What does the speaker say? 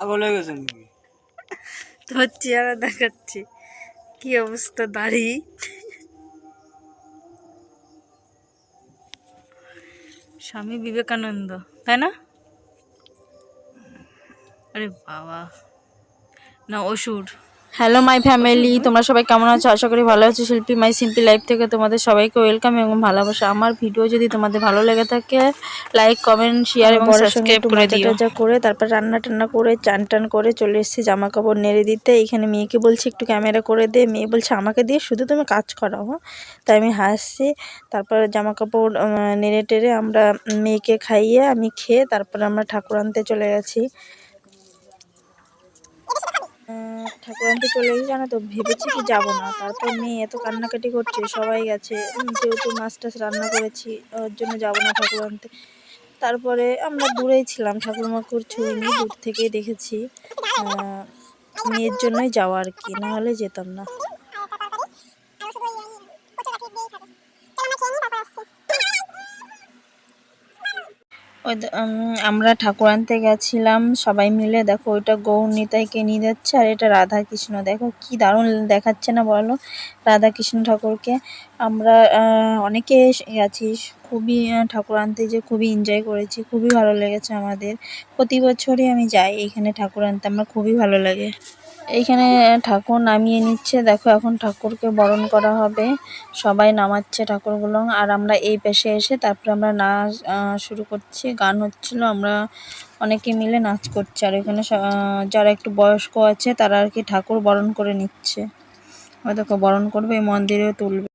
পাগল হয়ে গেছেন নাকি? তোর চেহারা দেখাচ্ছি, কি অবস্থা দাড়ি। স্বামী বিবেকানন্দ, তাই না? আরে বাবা, না অসুর। হ্যালো মাই ফ্যামিলি, তোমরা সবাই কেমন আছো? আশা করি ভালো আছো। শিল্পী মাই সিম্পল লাইফ থেকে তোমাদের সবাইকে ওয়েলকাম এবং ভালোবাসা। আমার ভিডিও যদি তোমাদের ভালো লেগে থাকে, লাইক কমেন্ট শেয়ার এবং সাবস্ক্রাইব করে দিও। করে তারপর রান্না টান্না করে চান টান করে চলে এসেছি জামা কাপড় নেড়ে দিতে। এখানে মেয়েকে বলছি একটু ক্যামেরা করে দে, মেয়ে বলছে আমাকে দিয়ে শুধু তুমি কাজ করাও। হ্যাঁ, তাই আমি হাসছি। তারপর জামা কাপড় নেড়ে টেড়ে আমরা মেয়েকে খাইয়ে আমি খেয়ে তারপর আমরা ঠাকুর আনতে চলে গেছি। ঠাকুর আনতে চলে গেছি, জানো তো, ভেবেছি কি যাবো না। তারপর মেয়ে এত কান্নাকাটি করছে, সবাই গেছে, যেহেতু মাছ টাছ রান্না করেছি ওর জন্য যাবো না ঠাকুর আনতে। তারপরে আমরা দূরেই ছিলাম, ঠাকুর মাকুর ছুঁইনি, দূর থেকেই দেখেছি। মেয়ের জন্যই যাওয়া আর কি, না হলে যেতাম না। ওই আমরা ঠাকুর আনতে গেছিলাম সবাই মিলে। দেখো ওইটা গৌর নিতাইকে নিয়ে যাচ্ছে, আর এটা রাধা কৃষ্ণ। দেখো কি দারুণ দেখাচ্ছে না বলো, রাধা কৃষ্ণ ঠাকুরকে। আমরা অনেকে গেছি, খুবই ঠাকুর আনতে যে খুবই এনজয় করেছি, খুবই ভালো লেগেছে আমাদের। প্রতি বছরই আমি যাই এইখানে ঠাকুর আনতে, আমার খুবই ভালো লাগে। এইখানে ঠাকুর নামিয়ে নিচ্ছে, দেখো এখন ঠাকুরকে বরণ করা হবে, সবাই নামাচ্ছে ঠাকুরগুলো। আর আমরা এই পাশে এসে তারপরে আমরা নাচ শুরু করছি, গান হচ্ছিল, আমরা অনেকে মিলে নাচ করছি। আর এখানে যারা একটু বয়স্ক আছে তারা আর কি ঠাকুর বরণ করে নিচ্ছে। দেখো বরণ করবে, এই মন্দিরে তুলবে।